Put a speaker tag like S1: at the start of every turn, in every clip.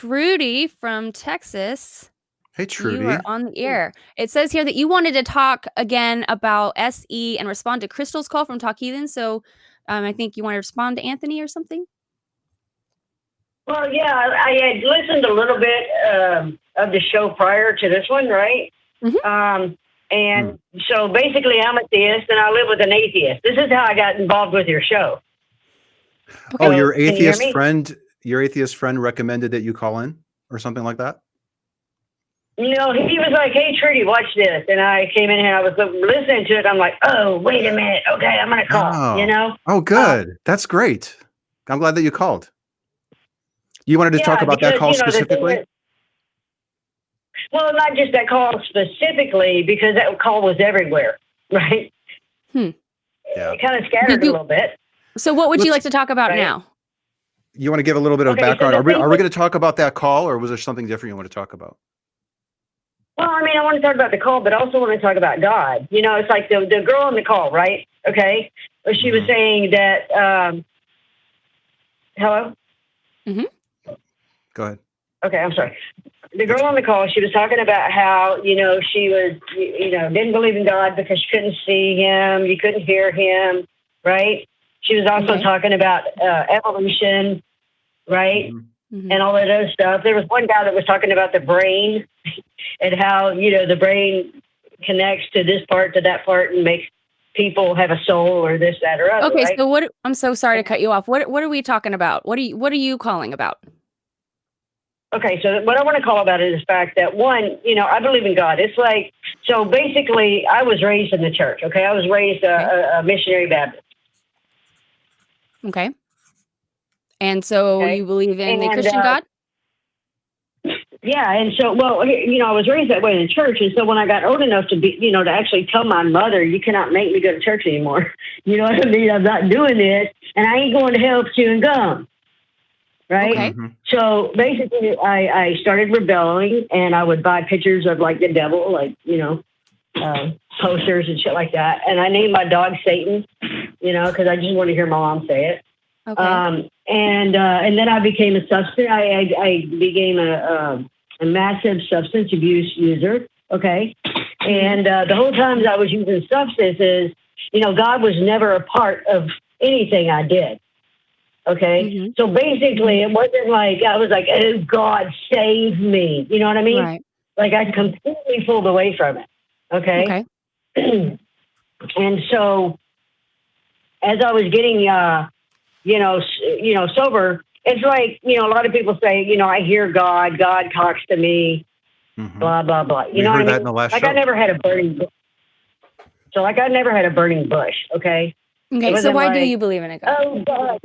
S1: Trudy from Texas.
S2: Hey,
S1: You are
S2: Trudy.
S1: on the air. It says here that you wanted to talk again about SE and respond to Crystal's call from Talk Heathen. So I think you want to respond to Anthony or something.
S3: Well, yeah, I had listened a little bit of the show prior to this one, right? And so basically, I'm a theist and I live with an atheist. This is how I got involved with your show.
S2: Oh,
S3: So,
S2: your
S3: can you hear
S2: atheist
S3: me?
S2: friend, recommended that you call in or something like that?
S3: No, he was like, "Hey, Trudy, watch this," and I came in and I was listening to it. I'm like, "Oh, wait a minute. Okay, I'm gonna call." You know?
S2: Oh, good. That's great. I'm glad that you called. You wanted to talk about that call specifically?
S3: Well, not just that call specifically, because that call was everywhere, right?
S2: Yeah.
S3: It kind of scattered a little bit.
S1: So what would you like to talk about now?
S2: You want to give a little bit of background? Are we going to talk about that call, or was there something different you want to talk about?
S3: Well, I mean, I want to talk about the call, but also want to talk about God. You know, it's like the girl on the call, right? Okay. She was saying that, hello?
S2: Go ahead.
S3: Okay, I'm sorry. The girl on the call, she was talking about how, she was, didn't believe in God because she couldn't see him, you couldn't hear him, right? She was also talking about evolution, right? And all that other stuff. There was one guy that was talking about the brain and how, the brain connects to this part, to that part, and makes people have a soul or this, that, or other.
S1: Okay,
S3: right?
S1: so I'm so sorry to cut you off. What are we talking about? What are you calling about?
S3: Okay, so what I want to call about it is the fact that, one, I believe in God. It's like, so basically, I was raised in the church, okay? I was raised a missionary Baptist.
S1: Okay. And so you believe in the Christian God?
S3: Yeah, and so, well, I was raised that way in church, and so when I got old enough to be, to actually tell my mother, you cannot make me go to church anymore. You know what I mean? I'm not doing this, and I ain't going to hell chewing gum. Right?
S1: Okay.
S3: So basically, I started rebelling, and I would buy pictures of, like, the devil, like, posters and shit like that. And I named my dog Satan, because I just wanted to hear my mom say it.
S1: Okay.
S3: And then I became a substance. I became a massive substance abuse user. Okay. And the whole time that I was using substances, God was never a part of anything I did. Okay. So basically, it wasn't like I was like, "Oh, God, save me." You know what I mean?
S1: Right.
S3: Like, I completely pulled away from it. Okay. And so as I was getting, sober, it's like, a lot of people say, I hear God, God talks to me, blah, blah, blah. You know what I mean?
S2: That in the last show.
S3: I never had a burning bush. So, I never had a burning bush. Okay.
S1: Okay. So why do you believe in a God?
S3: Oh, God.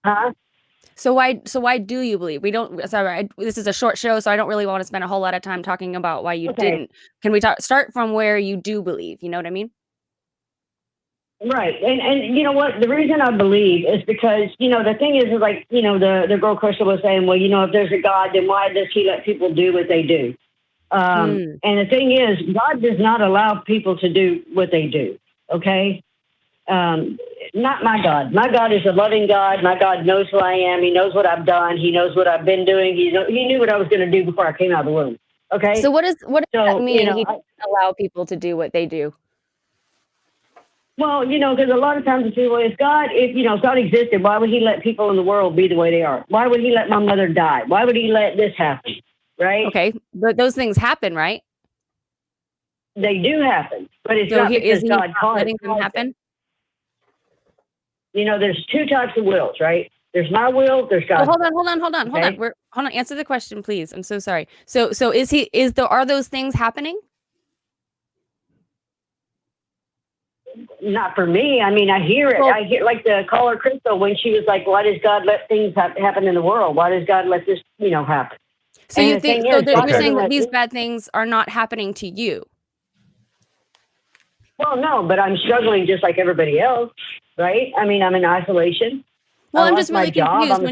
S3: Huh?
S1: So why do you believe? This is a short show, so I don't really want to spend a whole lot of time talking about why you didn't. Can we start from where you do believe? You know what I mean?
S3: Right. And you know what? The reason I believe is because, the thing is like, the girl Crystal was saying, well, if there's a God, then why does he let people do what they do? And the thing is, God does not allow people to do what they do. Okay. Not my God. My God is a loving God. My God knows who I am. He knows what I've done. He knows what I've been doing. He knew what I was going to do before I came out of the womb. Okay.
S1: So what does that mean? He doesn't allow people to do what they do.
S3: Well, because a lot of times people, if God existed, why would he let people in the world be the way they are? Why would he let my mother die? Why would he let this happen? Right.
S1: Okay. But those things happen, right?
S3: They do happen, but it's not because God caused
S1: letting them happen.
S3: There's two types of wills, right? There's my will, there's God's will.
S1: Hold on. Answer the question, please. I'm so sorry. So are those things happening?
S3: Not for me. I mean, I hear it. I hear, like the caller Crystal, when she was like, why does God let things happen in the world? Why does God let this, happen?
S1: So you think, you're saying that these bad things are not happening to you?
S3: Well, no, but I'm struggling just like everybody else, right? I mean, I'm in isolation.
S1: Well, I'm just really confused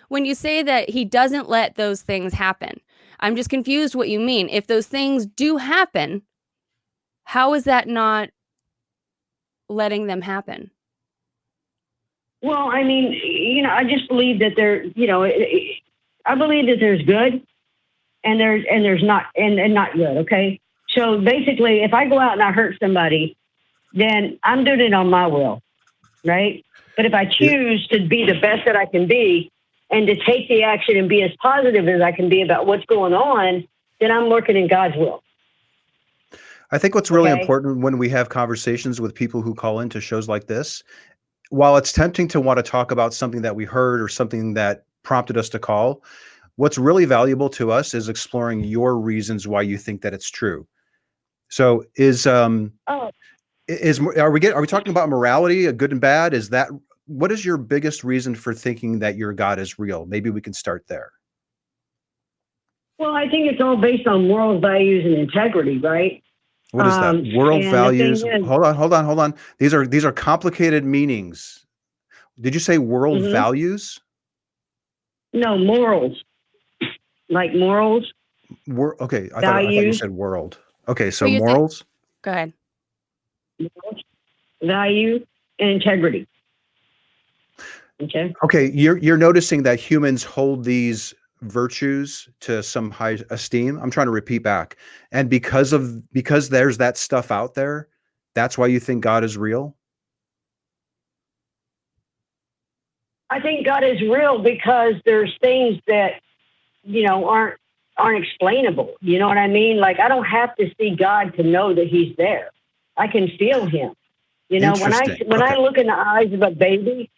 S1: when you say that he doesn't let those things happen. I'm just confused what you mean. If those things do happen, how is that not letting them happen?
S3: Well, I mean, I just believe that they're, I believe that there's good and there's not and not good. Okay. So basically, if I go out and I hurt somebody, then I'm doing it on my will, right? But if I choose to be the best that I can be and to take the action and be as positive as I can be about what's going on, then I'm working in God's will.
S2: I think what's really important when we have conversations with people who call into shows like this, while it's tempting to want to talk about something that we heard or something that prompted us to call, what's really valuable to us is exploring your reasons why you think that it's true. So are we talking about morality, a good and bad? What is your biggest reason for thinking that your God is real? Maybe we can start there.
S3: Well, I think it's all based on moral values and integrity, right?
S2: What is that? World values. Hold on. These are complicated meanings. Did you say world values? No,
S3: morals. Like morals.
S2: Okay. I thought you said world. Okay, so morals.
S1: Go ahead.
S3: Morals, value, and integrity.
S2: Okay, you're noticing that humans hold these virtues to some high esteem. I'm trying to repeat back. And because there's that stuff out there, that's why you think God is real?
S3: I think God is real because there's things that, aren't explainable. You know what I mean? Like, I don't have to see God to know that he's there. I can feel him. When I look in the eyes of a baby,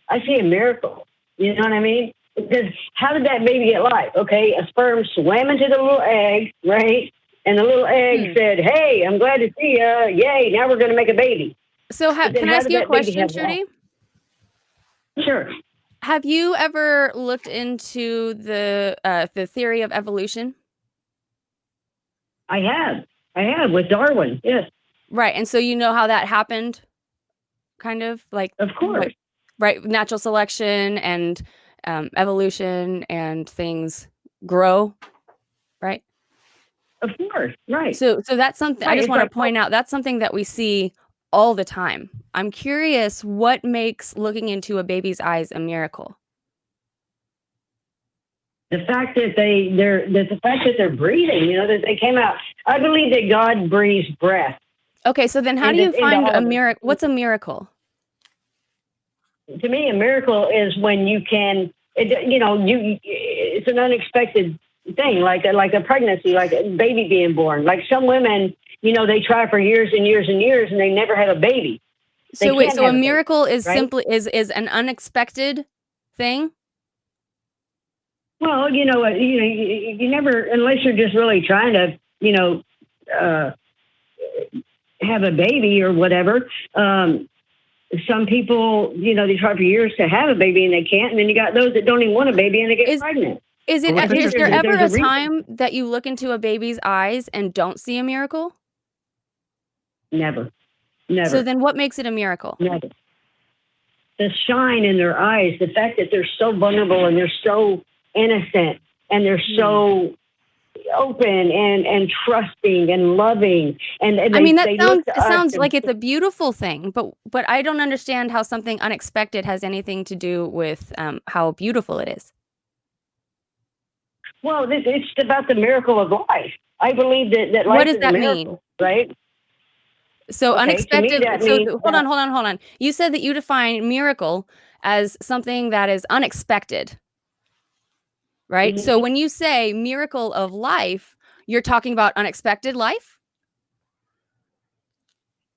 S3: I see a miracle. You know what I mean? Because how did that baby get life? Okay, a sperm swam into the little egg, right? And the little egg said, "Hey, I'm glad to see you. Yay, now we're going to make a baby."
S1: So can I ask you a question, Trudy?
S3: Sure.
S1: Have you ever looked into the theory of evolution?
S3: I have with Darwin. Yes.
S1: Right, and so you know how that happened, kind of like.
S3: Of course.
S1: Right, natural selection and evolution and things grow, right?
S3: Of course, right.
S1: So that's something I just want to point out. That's something that we see all the time. I'm curious, what makes looking into a baby's eyes a miracle?
S3: The fact that they're breathing, that they came out. I believe that God breathes breath.
S1: Okay, so then how do you find a miracle? What's a miracle?
S3: To me, a miracle is when you can, it's an unexpected thing, like a pregnancy, like a baby being born. Like some women, they try for years and years and years and they never have a baby.
S1: So wait, so a miracle is simply is an unexpected thing?
S3: Well, you never, unless you're just really trying to, have a baby or whatever. Some people, they try for years to have a baby and they can't. And then you got those that don't even want a baby and they get pregnant.
S1: Is there ever a time that you look into a baby's eyes and don't see a miracle?
S3: Never.
S1: So then what makes it a miracle?
S3: Never. The shine in their eyes, the fact that they're so vulnerable and they're so innocent and they're so open and trusting and loving. And
S1: that sounds like it's a beautiful thing, but I don't understand how something unexpected has anything to do with how beautiful it is.
S3: Well, it's about the miracle of life. I believe that life
S1: what does that
S3: mean? Right?
S1: So unexpected. Hold on. You said that you define miracle as something that is unexpected. Right? So when you say miracle of life, you're talking about unexpected life?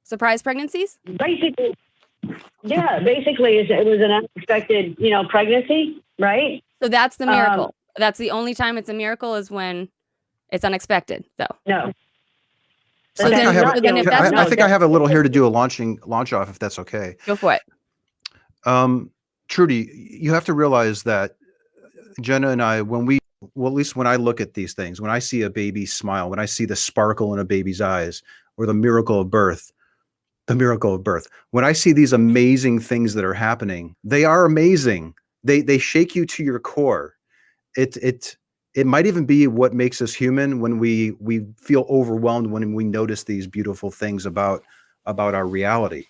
S1: Surprise pregnancies?
S3: Basically, it was an unexpected, pregnancy, right?
S1: So that's the miracle. That's the only time it's a miracle is when it's unexpected, though.
S3: No.
S2: So I think I have a little here to do a launch off, if that's okay.
S1: Go for it.
S2: Trudy, you have to realize that Jenna and I, at least when I look at these things, when I see a baby smile, when I see the sparkle in a baby's eyes, or the miracle of birth, when I see these amazing things that are happening, they are amazing. They shake you to your core. It might even be what makes us human when we feel overwhelmed when we notice these beautiful things about our reality.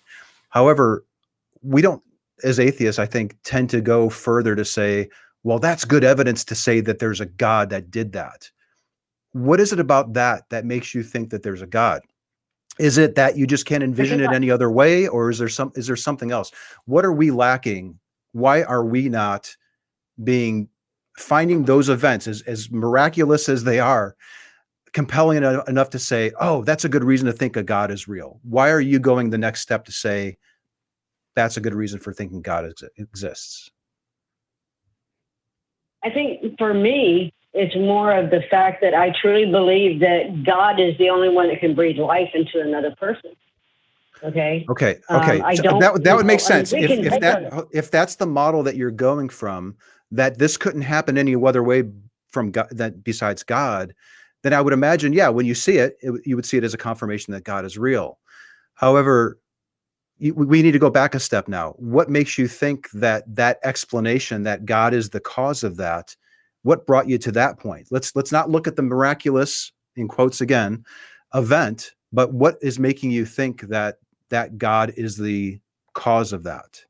S2: However, we don't as atheists, I think, tend to go further to say, well, that's good evidence to say that there's a God that did that. What is it about that that makes you think that there's a God? Is it that you just can't envision it any other way, or is there something else? What are we lacking? Why are we not finding those events, as miraculous as they are, compelling enough to say, oh, that's a good reason to think a God is real? Why are you going the next step to say that's a good reason for thinking God exists?
S3: I think for me, it's more of the fact that I truly believe that God is the only one that can breathe life into another person. Okay.
S2: Okay.
S3: I don't.
S2: That would make sense.
S3: I mean,
S2: If that's the model that you're going from, that this couldn't happen any other way from God, that besides God, then I would imagine, yeah, when you see it, you would see it as a confirmation that God is real. However, we need to go back a step now. What makes you think that explanation that God is the cause of that? What brought you to that point? Let's not look at the miraculous, in quotes again, event, but what is making you think that God is the cause of that?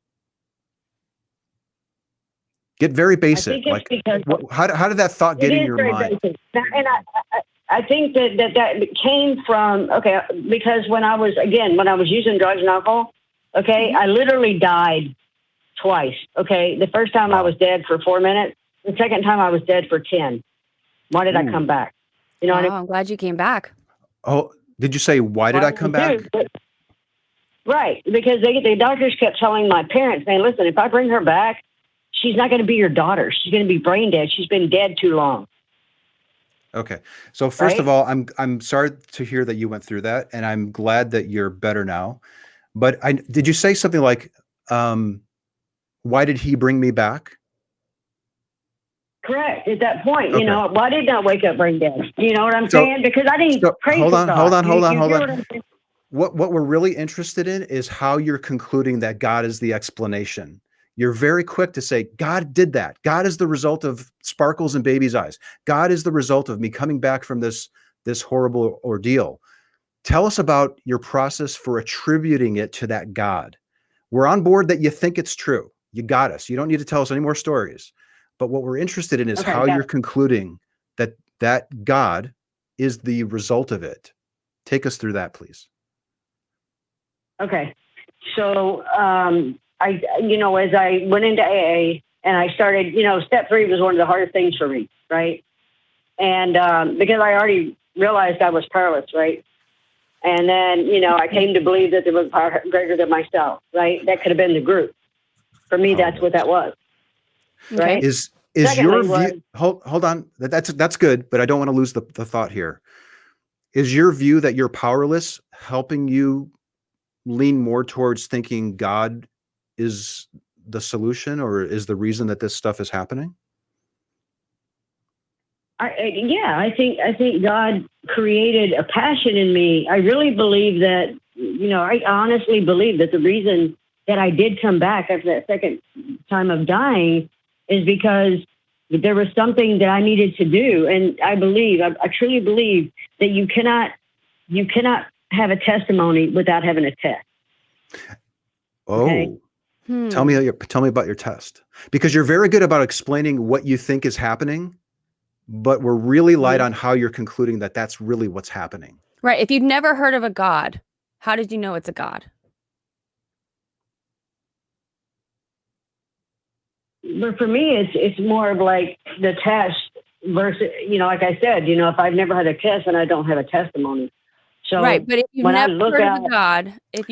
S2: Get very basic.
S3: Like, because
S2: how did that thought get in your mind?
S3: Basic. And I think that came from, because when I was using drugs and alcohol, I literally died twice. The first time I was dead for 4 minutes. The second time I was dead for 10. Why did I come back? You know,
S1: I'm glad you came back.
S2: Oh, did you say, why did I come back?
S3: Right. Because the doctors kept telling my parents, saying, listen, if I bring her back, she's not going to be your daughter. She's going to be brain dead. She's been dead too long.
S2: Okay. So first of all, I'm sorry to hear that you went through that, and I'm glad that you're better now. But did you say something like, why did he bring me back?
S3: Correct. At that point, why did I wake up brain dead? You know what I'm saying? Because I didn't pray for God.
S2: Hold on. What we're really interested in is how you're concluding that God is the explanation. You're very quick to say, God did that. God is the result of sparkles in baby's eyes. God is the result of me coming back from this horrible ordeal. Tell us about your process for attributing it to that God. We're on board that you think it's true. You got us. You don't need to tell us any more stories. But what we're interested in is how you're concluding that God is the result of it. Take us through that, please.
S3: Okay. So, as I went into AA and I started, step 3 was one of the hardest things for me, right? And because I already realized I was powerless, right? And then, I came to believe that there was power greater than myself, right? That could have been the group. For me, that's what that was, right?
S2: Is your view? Hold on. That's good, but I don't want to lose the thought here. Is your view that you're powerless helping you lean more towards thinking God is the solution, or is the reason that this stuff is happening?
S3: I think God created a passion in me. I really believe that, I honestly believe that the reason that I did come back after that second time of dying is because there was something that I needed to do. And I truly believe that you cannot have a testimony without having a test.
S2: Oh, okay? Tell me about your test, because you're very good about explaining what you think is happening, but we're really light on how you're concluding that that's really what's happening.
S1: Right. If you'd never heard of a God, how did you know it's a God?
S3: But for me, it's more of like the test versus, like I said, if I've never had a test, and I don't have a testimony. So
S1: right, but if you've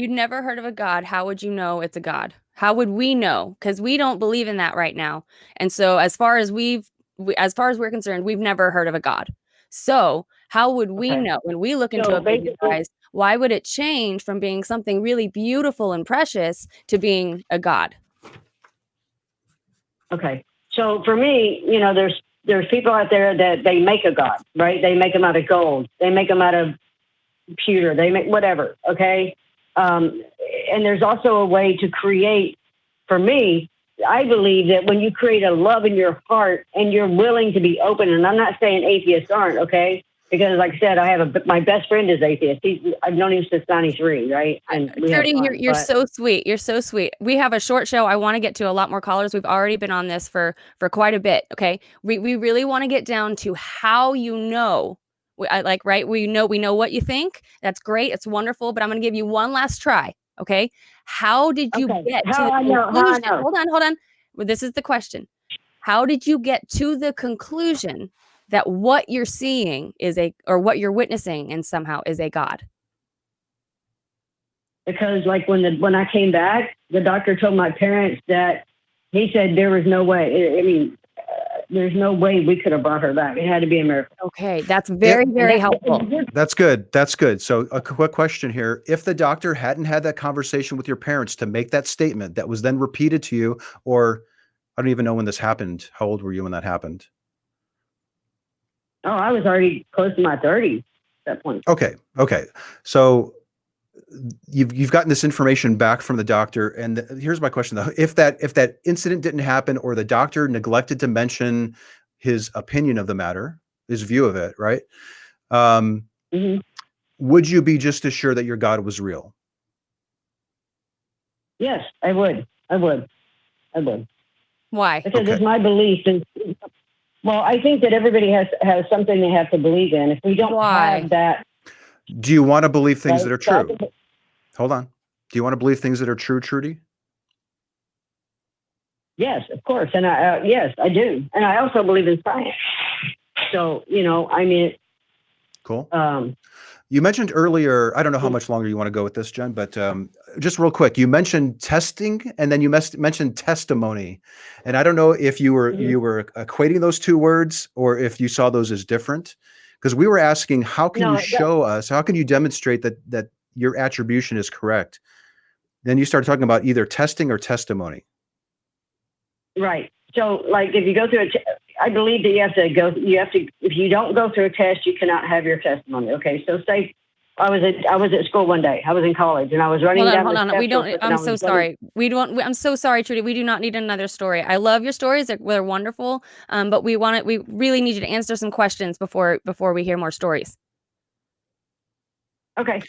S1: never heard of a God, how would you know it's a God? How would we know? Because we don't believe in that right now. And so as far as we're concerned, we've never heard of a God. So how would we know when we look into a baby's eyes? Why would it change from being something really beautiful and precious to being a God?
S3: Okay. So for me, there's people out there that they make a God, right? They make them out of gold. They make them out of pewter. They make whatever. Okay. And there's also a way to create, for me, I believe that when you create a love in your heart and you're willing to be open, and I'm not saying atheists aren't, okay, Because, like I said, my best friend is atheist. I've known him since '93, right? And
S1: Trudy, you're so sweet. You're so sweet. We have a short show. I want to get to a lot more callers. We've already been on this for quite a bit. Okay, we really want to get down to how you know. Right? We know what you think. That's great. It's wonderful. But I'm going to give you one last try. Okay, how did you get to the conclusion? Hold on. Well, this is the question. How did you get to the conclusion that what you're seeing or what you're witnessing and somehow is a God?
S3: Because like when I came back, the doctor told my parents that he said there was no way. I mean, there's no way we could have brought her back. It had to be a miracle.
S1: Okay, that's very, very helpful.
S2: That's good. That's good. So a quick question here. If the doctor hadn't had that conversation with your parents to make that statement that was then repeated to you, or I don't even know when this happened. How old were you when that happened?
S3: Oh, I was already close to my 30s at that point.
S2: Okay. So you've gotten this information back from the doctor, and here's my question though: if that incident didn't happen, or the doctor neglected to mention his opinion of the matter, his view of it, right? Would you be just as sure that your God was real?
S3: Yes, I would.
S1: Why?
S3: Because it's my belief. Well, I think that everybody has something they have to believe in. If we don't have that.
S2: Do you want to believe things that are true? Hold on. Do you want to believe things that are true, Trudy?
S3: Yes, of course. And yes, I do. And I also believe in science. So, I mean.
S2: Cool. You mentioned earlier, I don't know how much longer you want to go with this, Jen, but just real quick, you mentioned testing and then you mentioned testimony. And I don't know if you were equating those two words or if you saw those as different, because we were asking, how can you show us, how can you demonstrate that your attribution is correct? Then you started talking about either testing or testimony. Right.
S3: So like if you go through I believe that if you don't go through a test, you cannot have your testimony. Okay. So say I was at school one day. I was in college and I was running down the steps.
S1: We don't, I'm so sorry. I'm so sorry, Trudy. We do not need another story. I love your stories. They're wonderful. But we really need you to answer some questions before we hear more stories.
S3: Okay.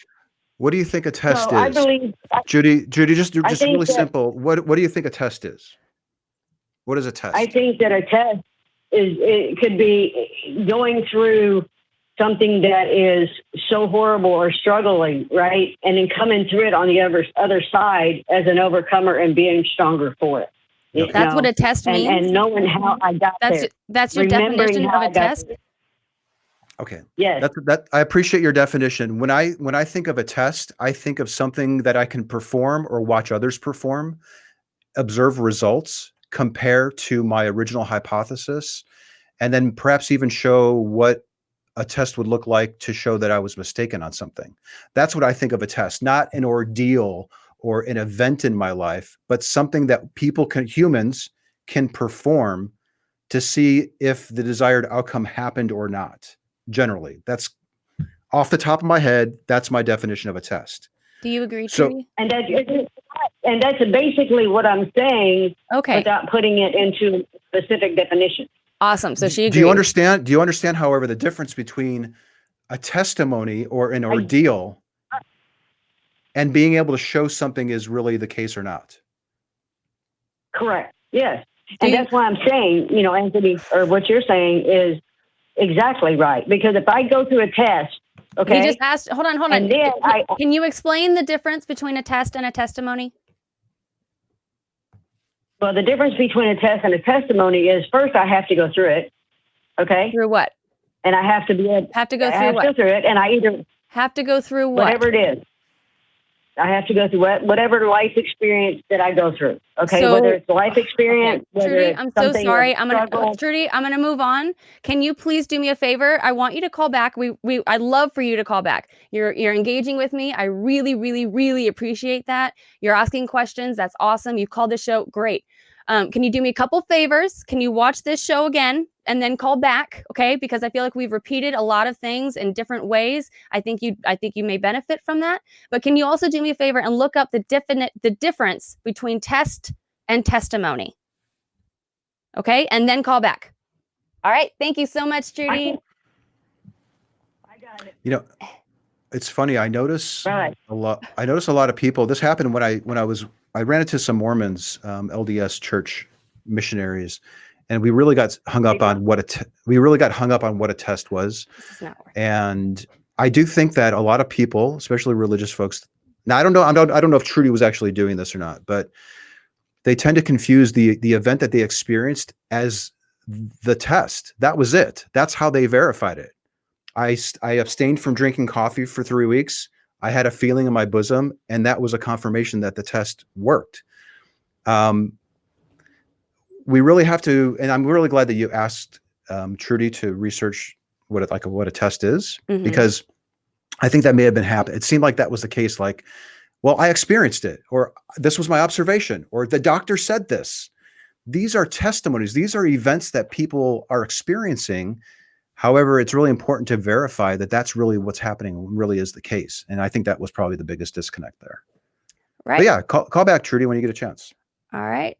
S2: What do you think a test is? Judy, just really simple. What do you think a test is? What is a test?
S3: I think that a test it could be going through something that is so horrible or struggling, right? And then coming through it on the other side as an overcomer and being stronger for it.
S1: Okay. That's what a test means.
S3: And knowing how I got there.
S1: That's your definition of a test?
S2: Okay.
S3: Yes.
S2: I appreciate your definition. When I think of a test, I think of something that I can perform or watch others perform, observe results, compare to my original hypothesis, and then perhaps even show what a test would look like to show that I was mistaken on something. That's what I think of a test, not an ordeal or an event in my life, but something that humans can perform to see if the desired outcome happened or not. Generally, that's off the top of my head. That's my definition of a test.
S1: Do you agree, Trudy?
S3: And that's basically what I'm saying.
S1: Okay.
S3: Without putting it into a specific definition.
S1: Awesome. So she agrees.
S2: Do you understand, however, the difference between a testimony or an ordeal and being able to show something is really the case or not?
S3: Correct. Yes. And that's why I'm saying, Anthony, or what you're saying is exactly right. Because if I go through a test, okay.
S1: He just asked, hold on.
S3: And then
S1: can you explain the difference between a test and a testimony?
S3: Well, the difference between a test and a testimony is first I have to go through it. Okay.
S1: Through what?
S3: And I have to go through it, and I either
S1: have to go through what?
S3: Whatever it is. I have to go through whatever life experience that I go through. Okay, so, whether it's life experience,
S1: okay. Trudy, I'm so sorry. Trudy, I'm gonna move on. Can you please do me a favor? I want you to call back. I'd love for you to call back. You're engaging with me. I really, really, really appreciate that. You're asking questions. That's awesome. You called the show. Great. Can you do me a couple favors? Can you watch this show again and then call back? Okay, because I feel like we've repeated a lot of things in different ways. I think you may benefit from that. But can you also do me a favor and look up the difference between test and testimony? Okay, and then call back. All right. Thank you so much, Trudy.
S2: You know, it's funny. I notice a lot. I notice a lot of people. This happened when I ran into some Mormons, LDS church missionaries, and we really got hung up on what a test was. And I do think that a lot of people, especially religious folks, now I don't know if Trudy was actually doing this or not, but they tend to confuse the event that they experienced as the test. That was it. That's how they verified it. I abstained from drinking coffee for 3 weeks. I had a feeling in my bosom, and that was a confirmation that the test worked. We really have to, and I'm really glad that you asked Trudy to research what a test is, because I think that may have been happening. It seemed like that was the case. Like, well, I experienced it, or this was my observation, or the doctor said this. These are testimonies. These are events that people are experiencing. However, it's really important to verify that that's really what's happening, really is the case. And I think that was probably the biggest disconnect there. Right. But yeah, call back, Trudy, when you get a chance.
S1: All right.